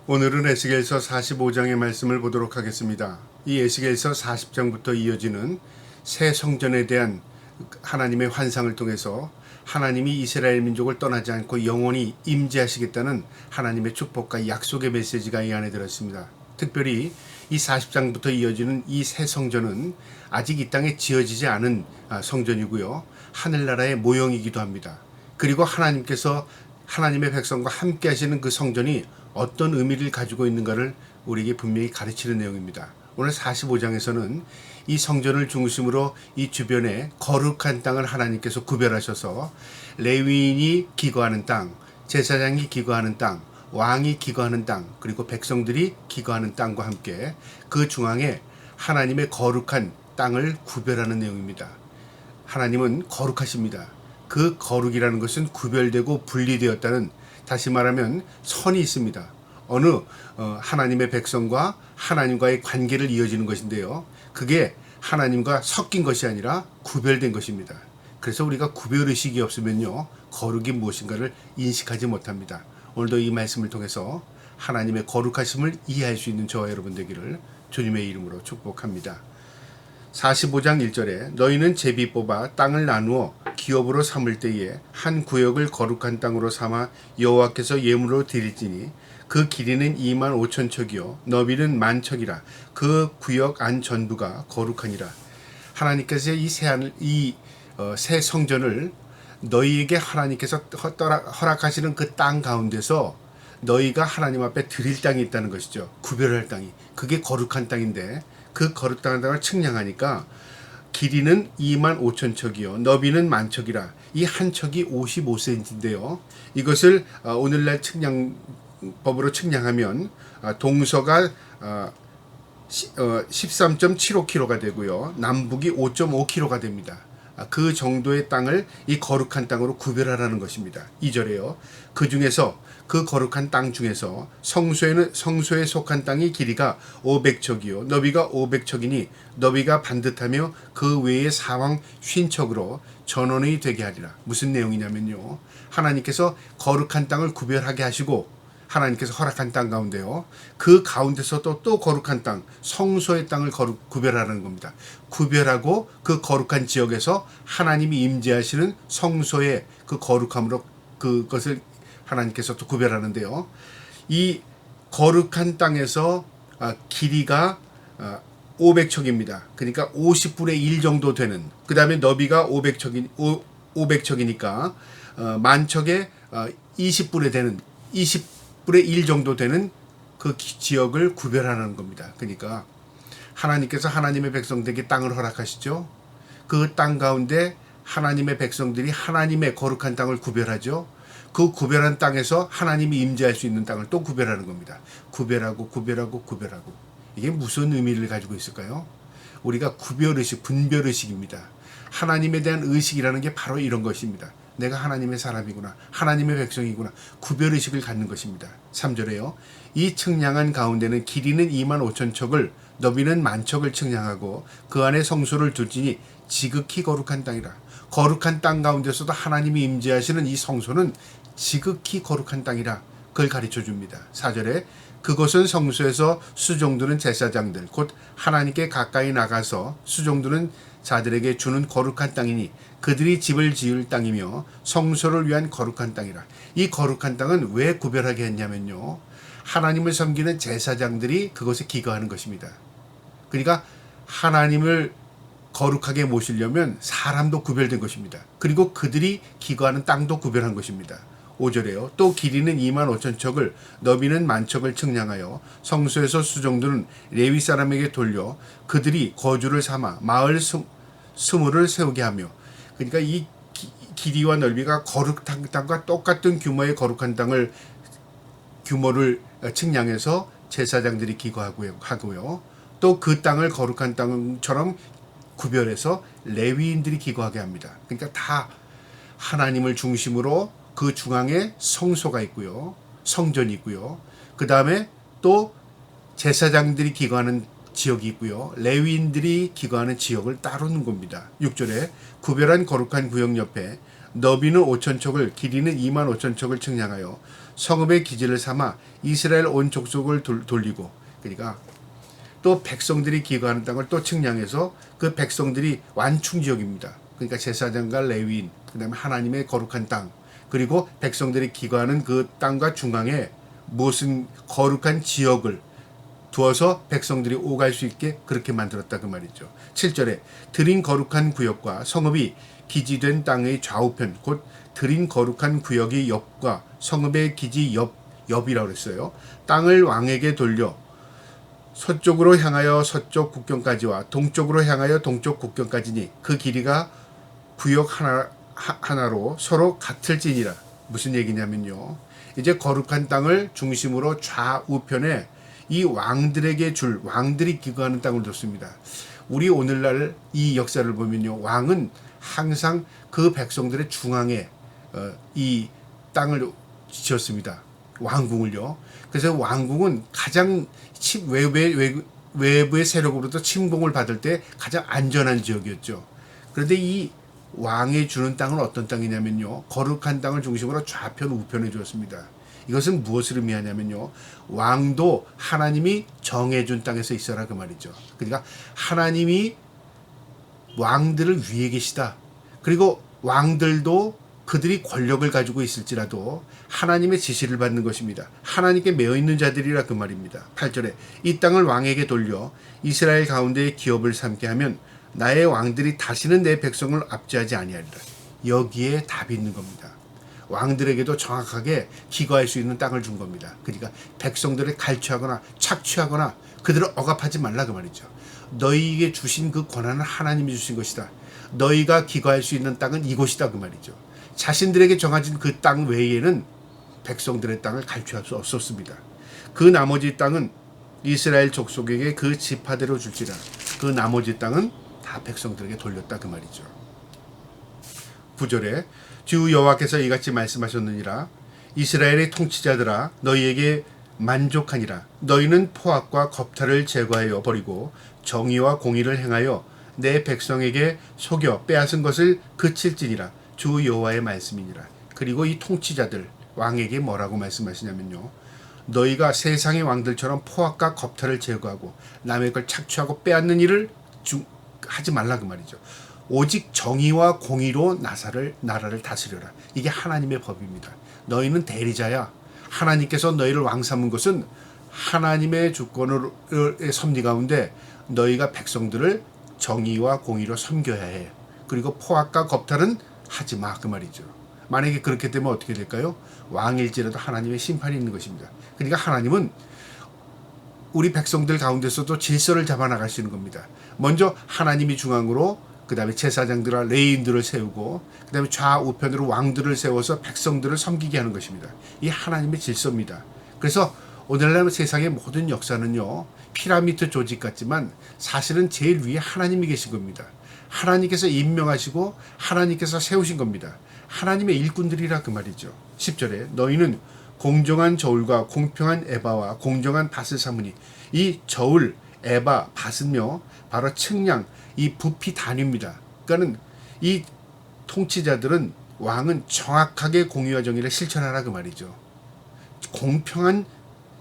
오늘은 에스겔서 45장의 말씀을 보도록 하겠습니다. 이 에스겔서 40장부터 이어지는 새 성전에 대한 하나님의 환상을 통해서 하나님이 이스라엘 민족을 떠나지 않고 영원히 임재하시겠다는 하나님의 축복과 약속의 메시지가 이 안에 들었습니다. 특별히 이 40장부터 이어지는 이 새 성전은 아직 이 땅에 지어지지 않은 성전이고요. 하늘나라의 모형이기도 합니다. 그리고 하나님께서 하나님의 백성과 함께 하시는 그 성전이 어떤 의미를 가지고 있는가를 우리에게 분명히 가르치는 내용입니다. 오늘 45장에서는 이 성전을 중심으로 이 주변에 거룩한 땅을 하나님께서 구별하셔서 레위인이 기거하는 땅, 제사장이 기거하는 땅, 왕이 기거하는 땅, 그리고 백성들이 기거하는 땅과 함께 그 중앙에 하나님의 거룩한 땅을 구별하는 내용입니다. 하나님은 거룩하십니다. 그 거룩이라는 것은 구별되고 분리되었다는, 다시 말하면 선이 있습니다. 어느 하나님의 백성과 하나님과의 관계를 이어지는 것인데요. 그게 하나님과 섞인 것이 아니라 구별된 것입니다. 그래서 우리가 구별의식이 없으면요, 거룩이 무엇인가를 인식하지 못합니다. 오늘도 이 말씀을 통해서 하나님의 거룩하심을 이해할 수 있는 저와 여러분 되기를 주님의 이름으로 축복합니다. 45장 1절에 너희는 제비 뽑아 땅을 나누어 기업으로 삼을 때에 한 구역을 거룩한 땅으로 삼아 여호와께서 예물로 드릴지니 그 길이는 2만 5천 척이요 너비는 1만 척이라. 그 구역 안 전부가 거룩하니라. 하나님께서 이 새 성전을 너희에게 하나님께서 허락하시는 그 땅 가운데서 너희가 하나님 앞에 드릴 땅이 있다는 것이죠. 구별할 땅이. 그게 거룩한 땅인데 그 거룩한 땅을 측량하니까 길이는 2만 5천 척이요 너비는 1만 척이라. 이 한 척이 55cm인데요. 이것을 오늘날 측량법으로 측량하면 동서가 13.75kg가 되고요. 남북이 5.5kg가 됩니다. 그 정도의 땅을 이 거룩한 땅으로 구별하라는 것입니다. 2절에요. 그 중에서 그 거룩한 땅 중에서 성소에 속한 땅이 길이가 500척이요 너비가 500척이니 너비가 반듯하며 그 외의 사방 50척으로 전원이 되게 하리라. 무슨 내용이냐면요, 하나님께서 거룩한 땅을 구별하게 하시고 하나님께서 허락한 땅 가운데요, 그 가운데서도 또 거룩한 땅, 성소의 땅을 구별하라는 겁니다. 구별하고 그 거룩한 지역에서 하나님이 임재하시는 성소의 그 거룩함으로 그것을 하나님께서 또 구별하는데요. 이 거룩한 땅에서 길이가 500척입니다. 그러니까 50분의 1 정도 되는, 그 다음에 너비가 500척이니까 만척에 20분의 되는 20분의 1 정도 되는 그 지역을 구별하는 겁니다. 그러니까 하나님께서 하나님의 백성들에게 땅을 허락하시죠. 그 땅 가운데 하나님의 백성들이 하나님의 거룩한 땅을 구별하죠. 그 구별한 땅에서 하나님이 임재할 수 있는 땅을 또 구별하는 겁니다. 구별하고. 이게 무슨 의미를 가지고 있을까요? 우리가 구별의식, 분별의식입니다. 하나님에 대한 의식이라는 게 바로 이런 것입니다. 내가 하나님의 사람이구나, 하나님의 백성이구나, 구별의식을 갖는 것입니다. 3절에요. 이 측량한 가운데는 길이는 2만 5천 척을 너비는 1만 척을 측량하고 그 안에 성소를 둘지니 지극히 거룩한 땅이라. 거룩한 땅 가운데서도 하나님이 임재하시는 이 성소는 지극히 거룩한 땅이라. 그걸 가르쳐 줍니다. 4절에 그곳은 성소에서 수종드는 제사장들 곧 하나님께 가까이 나가서 수종드는 자들에게 주는 거룩한 땅이니 그들이 집을 지을 땅이며 성소를 위한 거룩한 땅이라. 이 거룩한 땅은 왜 구별하게 했냐면요, 하나님을 섬기는 제사장들이 그것에 기거하는 것입니다. 그러니까 하나님을 거룩하게 모시려면 사람도 구별된 것입니다. 그리고 그들이 기거하는 땅도 구별한 것입니다. 5절에요. 또 길이는 2만 5천 척을 너비는 1만 척을 측량하여 성소에서 수종들은 레위 사람에게 돌려 그들이 거주를 삼아 마을 스물을 세우게 하며. 그러니까 이 길이와 넓이가 거룩한 땅과 똑같은 규모의 거룩한 땅을 규모를 측량해서 제사장들이 기거하고요. 또 그 땅을 거룩한 땅처럼 구별해서 레위인들이 기거하게 합니다. 그러니까 다 하나님을 중심으로 그 중앙에 성소가 있고요, 성전이 있고요. 그 다음에 또 제사장들이 기거하는 지역이 있고요. 레위인들이 기거하는 지역을 따로 놓은 겁니다. 6절에 구별한 거룩한 구역 옆에 너비는 5,000척을 길이는 25,000척을 측량하여 성읍의 기지를 삼아 이스라엘 온 족속을 돌리고, 그러니까 또 백성들이 기거하는 땅을 또 측량해서 그 백성들이 완충 지역입니다. 그러니까 제사장과 레위인, 그다음에 하나님의 거룩한 땅, 그리고 백성들이 기거하는 그 땅과 중앙에 무슨 거룩한 지역을 두어서 백성들이 오갈 수 있게 그렇게 만들었다 그 말이죠. 7절에 드린 거룩한 구역과 성읍이 기지된 땅의 좌우편, 곧 드린 거룩한 구역의 옆과 성읍의 기지 옆이라고 했어요. 땅을 왕에게 돌려 서쪽으로 향하여 서쪽 국경까지와 동쪽으로 향하여 동쪽 국경까지니 그 길이가 구역 하나로 서로 같을지니라. 무슨 얘기냐면요, 이제 거룩한 땅을 중심으로 좌우편에 이 왕들에게 줄, 왕들이 기거하는 땅을 뒀습니다. 우리 오늘날 이 역사를 보면요, 왕은 항상 그 백성들의 중앙에 이 땅을 지었습니다. 왕궁을요. 그래서 왕궁은 가장 외부의 세력으로부터 침공을 받을 때 가장 안전한 지역이었죠. 그런데 이 왕이 주는 땅은 어떤 땅이냐면요, 거룩한 땅을 중심으로 좌편 우편에 주었습니다. 이것은 무엇을 의미하냐면요, 왕도 하나님이 정해준 땅에서 있어라 그 말이죠. 그러니까 하나님이 왕들을 위에 계시다. 그리고 왕들도 그들이 권력을 가지고 있을지라도 하나님의 지시를 받는 것입니다. 하나님께 매어있는 자들이라 그 말입니다. 8절에 이 땅을 왕에게 돌려 이스라엘 가운데의 기업을 삼게 하면 나의 왕들이 다시는 내 백성을 압제하지 아니하리라. 여기에 답이 있는 겁니다. 왕들에게도 정확하게 기거할 수 있는 땅을 준 겁니다. 그러니까 백성들을 갈취하거나 착취하거나 그들을 억압하지 말라 그 말이죠. 너희에게 주신 그 권한은 하나님이 주신 것이다. 너희가 기거할 수 있는 땅은 이곳이다 그 말이죠. 자신들에게 정해진 그 땅 외에는 백성들의 땅을 갈취할 수 없었습니다. 그 나머지 땅은 이스라엘 족속에게 그 지파대로 줄지라. 그 나머지 땅은 다 백성들에게 돌렸다 그 말이죠. 9절에 주 여호와께서 이같이 말씀하셨느니라. 이스라엘의 통치자들아, 너희에게 만족하니라. 너희는 포악과 겁탈을 제거하여 버리고 정의와 공의를 행하여 내 백성에게 속여 빼앗은 것을 그칠지니라. 주 여호와의 말씀이니라. 그리고 이 통치자들 왕에게 뭐라고 말씀하시냐면요, 너희가 세상의 왕들처럼 포악과 겁탈을 제거하고 남의 걸 착취하고 빼앗는 일을 하지 말라 그 말이죠. 오직 정의와 공의로 나라를 다스려라. 이게 하나님의 법입니다. 너희는 대리자야. 하나님께서 너희를 왕 삼은 것은 하나님의 주권의 섭리 가운데 너희가 백성들을 정의와 공의로 섬겨야 해. 그리고 포악과 겁탈은 하지 마 그 말이죠. 만약에 그렇게 되면 어떻게 될까요? 왕일지라도 하나님의 심판이 있는 것입니다. 그러니까 하나님은 우리 백성들 가운데서도 질서를 잡아나가시는 겁니다. 먼저 하나님이 중앙으로, 그 다음에 제사장들과 레위인들을 세우고, 그 다음에 좌우편으로 왕들을 세워서 백성들을 섬기게 하는 것입니다. 이 하나님의 질서입니다. 그래서 오늘날 세상의 모든 역사는요, 피라미드 조직 같지만 사실은 제일 위에 하나님이 계신 겁니다. 하나님께서 임명하시고 하나님께서 세우신 겁니다. 하나님의 일꾼들이라 그 말이죠. 10절에 너희는 공정한 저울과 공평한 에바와 공정한 밭을 삼으니, 이 저울, 에바, 밭은요 바로 측량, 이 부피 단위입니다. 그러니까는 이 통치자들은, 왕은 정확하게 공의와 정의를 실천하라 그 말이죠. 공평한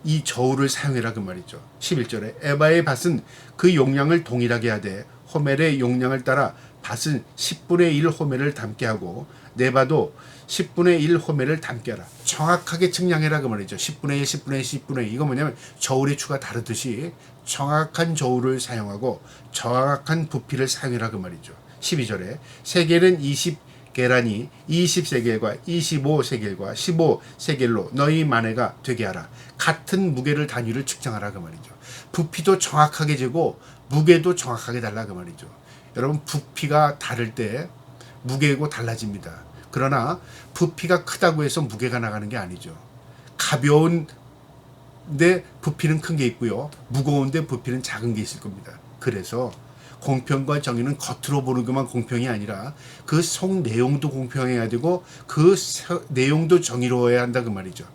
이 저울을 사용해라 그 말이죠. 11절에 에바의 밭은 그 용량을 동일하게 하되 호멜의 용량을 따라 밭은 10분의 1 호멜을 담게 하고 네바도 10분의 1 호멜을 담게 하라. 정확하게 측량해라 그 말이죠. 10분의 1, 10분의 1, 10분의 1. 이거 뭐냐면 저울의 추가 다르듯이 정확한 저울을 사용하고 정확한 부피를 사용해라 그 말이죠. 12절에 세겔은 20게란이 20세겔과 25세겔과 15세겔로 너희 마네가 되게 하라. 같은 무게를 단위를 측정하라 그 말이죠. 부피도 정확하게 재고 무게도 정확하게 달라 그 말이죠. 여러분, 부피가 다를 때 무게고 달라집니다. 그러나 부피가 크다고 해서 무게가 나가는 게 아니죠. 가벼운데 부피는 큰 게 있고요, 무거운데 부피는 작은 게 있을 겁니다. 그래서 공평과 정의는 겉으로 보는 것만 공평이 아니라 그 속 내용도 공평해야 되고 그 내용도 정의로워야 한다 그 말이죠.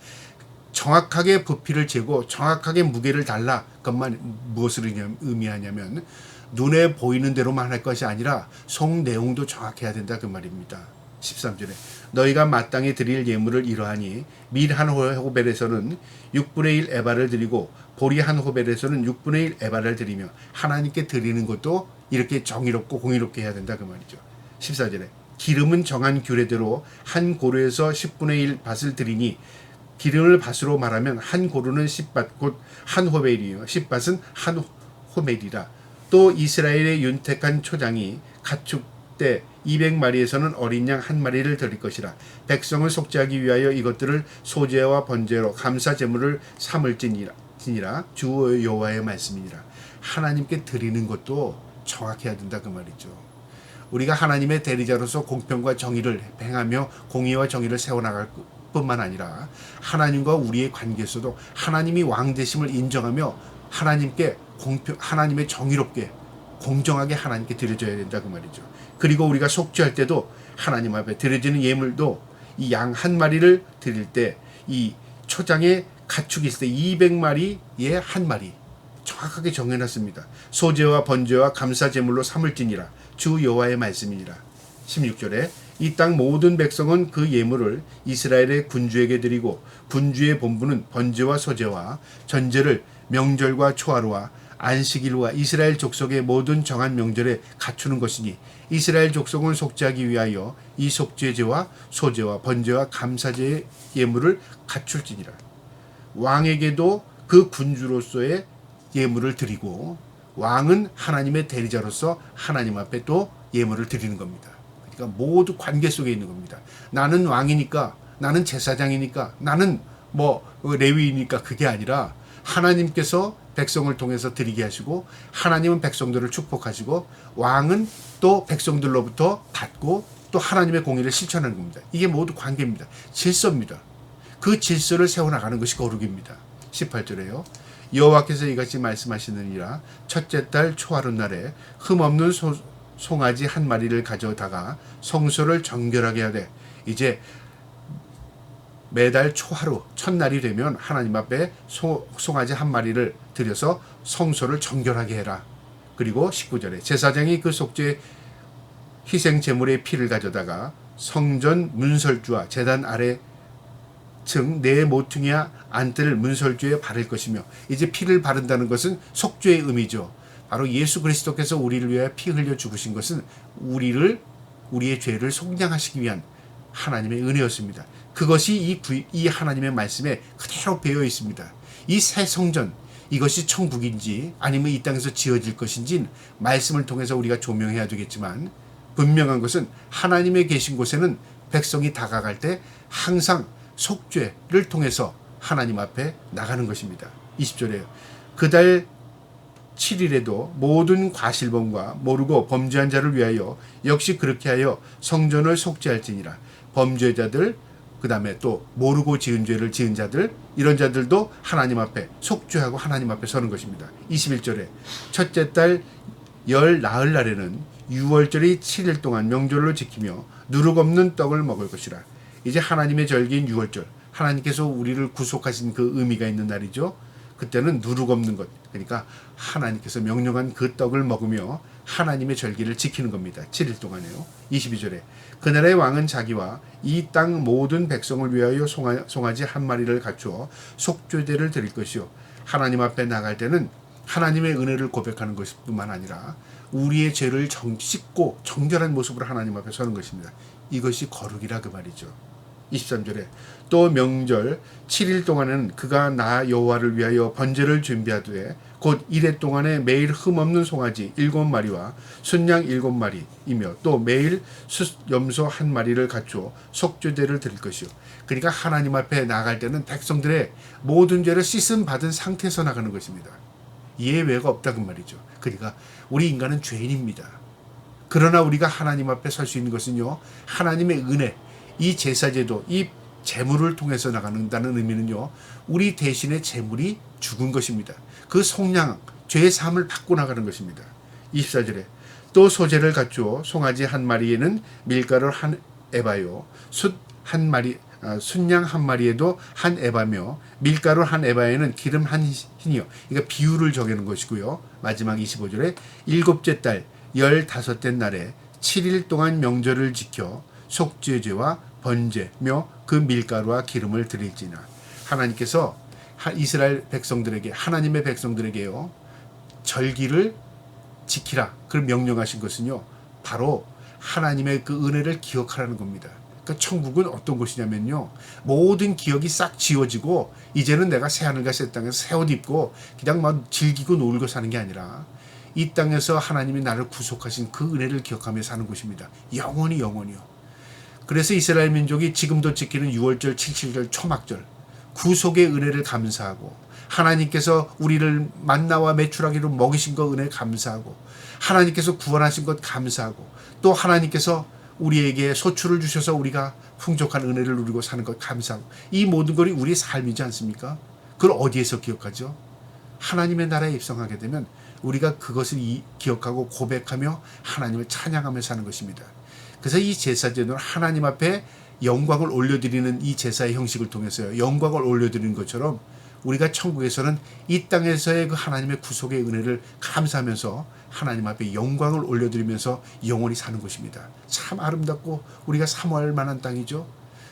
정확하게 부피를 재고 정확하게 무게를 달라. 그것만 무엇을 의미하냐면 눈에 보이는 대로만 할 것이 아니라 속 내용도 정확해야 된다 그 말입니다. 13절에 너희가 마땅히 드릴 예물을 이러하니 밀 한 호벨에서는 6분의 1 에바를 드리고 보리 한 호벨에서는 6분의 1 에바를 드리며 하나님께 드리는 것도 이렇게 정의롭고 공의롭게 해야 된다 그 말이죠. 14절에 기름은 정한 규례대로 한 고루에서 10분의 1 밭을 드리니 기름을 밭으로 말하면 한 고루는 10밭 곧 한 호벨이요 10밭은 한 호멜이라. 또 이스라엘의 윤택한 초장이 가축 때 200마리에서는 어린 양 한 마리를 드릴 것이라. 백성을 속죄하기 위하여 이것들을 소제와 번제로 감사 제물을 삼을지니라 주 여호와의 말씀이니라. 하나님께 드리는 것도 정확해야 된다 그 말이죠. 우리가 하나님의 대리자로서 공평과 정의를 행하며 공의와 정의를 세워나갈 뿐만 아니라 하나님과 우리의 관계에서도 하나님이 왕 되심을 인정하며 하나님께 하나님의 정의롭게 공정하게 하나님께 드려져야 된다 그 말이죠. 그리고 우리가 속죄할 때도 하나님 앞에 드려지는 예물도 이 양 한 마리를 드릴 때 이 초장에 가축이 있을 때 200마리에 한 마리 정확하게 정해놨습니다. 소제와 번제와 감사 제물로 삼을지니라 주 여호와의 말씀이니라. 16절에 이 땅 모든 백성은 그 예물을 이스라엘의 군주에게 드리고 군주의 본부는 번제와 소제와 전제를 명절과 초하루와 안식일과 이스라엘 족속의 모든 정한 명절에 갖추는 것이니 이스라엘 족속을 속죄하기 위하여 이 속죄제와 소제와 번제와 감사제의 예물을 갖출지니라. 왕에게도 그 군주로서의 예물을 드리고 왕은 하나님의 대리자로서 하나님 앞에 또 예물을 드리는 겁니다. 그러니까 모두 관계 속에 있는 겁니다. 나는 왕이니까, 나는 제사장이니까, 나는 레위이니까 그게 아니라 하나님께서 백성을 통해서 드리게 하시고 하나님은 백성들을 축복하시고 왕은 또 백성들로부터 받고 또 하나님의 공의를 실천하는 겁니다. 이게 모두 관계입니다. 질서입니다. 그 질서를 세워나가는 것이 거룩입니다. 18절에요. 여호와께서 이같이 말씀하시느니라. 첫째 달 초하루 날에 흠없는 송아지 한 마리를 가져다가 성소를 정결하게 하되. 이제 매달 초하루 첫날이 되면 하나님 앞에 송아지 한 마리를 들여서 성소를 정결하게 해라. 그리고 19절에 제사장이 그 속죄 희생 제물의 피를 가져다가 성전 문설주와 제단 아래 층 네 모퉁이와 안뜰 문설주에 바를 것이며. 이제 피를 바른다는 것은 속죄의 의미죠. 바로 예수 그리스도께서 우리를 위하여 피 흘려 죽으신 것은 우리의 죄를 속량하시기 위한 하나님의 은혜였습니다. 그것이 이 하나님의 말씀에 그대로 배어 있습니다. 이 새 성전, 이것이 천국인지 아니면 이 땅에서 지어질 것인지 말씀을 통해서 우리가 조명해야 되겠지만, 분명한 것은 하나님의 계신 곳에는 백성이 다가갈 때 항상 속죄를 통해서 하나님 앞에 나가는 것입니다. 20절에요. 그달 7일에도 모든 과실범과 모르고 범죄한 자를 위하여 역시 그렇게 하여 성전을 속죄할지니라. 범죄자들, 그 다음에 또 모르고 지은 죄를 지은 자들, 이런 자들도 하나님 앞에 속죄하고 하나님 앞에 서는 것입니다. 21절에 첫째 달 열 나흘 날에는 유월절이 7일 동안 명절로 지키며 누룩 없는 떡을 먹을 것이라. 이제 하나님의 절기인 유월절, 하나님께서 우리를 구속하신 그 의미가 있는 날이죠. 그때는 누룩 없는 것, 그러니까 하나님께서 명령한 그 떡을 먹으며 하나님의 절기를 지키는 겁니다. 7일 동안에요. 22절에 그날의 왕은 자기와 이 땅 모든 백성을 위하여 송아지 한 마리를 갖추어 속죄제를 드릴 것이요. 하나님 앞에 나갈 때는 하나님의 은혜를 고백하는 것뿐만 아니라 우리의 죄를 씻고 정결한 모습으로 하나님 앞에 서는 것입니다. 이것이 거룩이라 그 말이죠. 23절에 또 명절 7일 동안은 그가 나 여호와를 위하여 번제를 준비하되 곧 이래 동안에 매일 흠없는 송아지 7마리와 순양 7마리이며 또 매일 염소 1마리를 갖추어 속죄제를 드릴 것이요. 그러니까 하나님 앞에 나갈 때는 백성들의 모든 죄를 씻음 받은 상태에서 나가는 것입니다. 예외가 없다 그 말이죠. 그러니까 우리 인간은 죄인입니다. 그러나 우리가 하나님 앞에 설 수 있는 것은요, 하나님의 은혜, 이 제사제도, 이 제물을 통해서 나가는다는 의미는요, 우리 대신에 제물이 죽은 것입니다. 그 속량, 죄의 사함을 받고 나가는 것입니다. 24절에 또 소제를 갖추어 송아지 1마리에는 밀가루 1에바요 숫 1마리 순양 한 마리에도 한 에바며 밀가루 한 에바에는 기름 한 흰이요. 그러니까 비율을 정하는 것이고요. 마지막 25절에 일곱째 달 15된 날에 7일 동안 명절을 지켜 속죄제와 번제며 그 밀가루와 기름을 드릴지나. 하나님께서 이스라엘 백성들에게, 하나님의 백성들에게요, 절기를 지키라 그런 명령하신 것은요, 바로 하나님의 그 은혜를 기억하라는 겁니다. 그러니까 천국은 어떤 곳이냐면요, 모든 기억이 싹 지워지고 이제는 내가 새하늘과 새 땅에서 새 옷 입고 그냥 막 즐기고 놀고 사는 게 아니라 이 땅에서 하나님이 나를 구속하신 그 은혜를 기억하며 사는 곳입니다. 영원히요. 그래서 이스라엘 민족이 지금도 지키는 6월절, 7.7절, 초막절, 구속의 은혜를 감사하고, 하나님께서 우리를 만나와 메추라기로 먹이신 것 은혜 감사하고, 하나님께서 구원하신 것 감사하고, 또 하나님께서 우리에게 소출을 주셔서 우리가 풍족한 은혜를 누리고 사는 것 감사하고, 이 모든 것이 우리의 삶이지 않습니까? 그걸 어디에서 기억하죠? 하나님의 나라에 입성하게 되면 우리가 그것을 기억하고 고백하며 하나님을 찬양하며 사는 것입니다. 그래서 이 제사제도는 하나님 앞에 영광을 올려드리는 이 제사의 형식을 통해서요, 영광을 올려드리는 것처럼 우리가 천국에서는 이 땅에서의 그 하나님의 구속의 은혜를 감사하면서 하나님 앞에 영광을 올려드리면서 영원히 사는 것입니다. 참 아름답고 우리가 사모할 만한 땅이죠.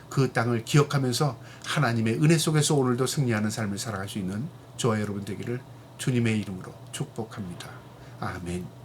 그 땅을 기억하면서 하나님의 은혜 속에서 오늘도 승리하는 삶을 살아갈 수 있는 저와 여러분 되기를 주님의 이름으로 축복합니다. 아멘.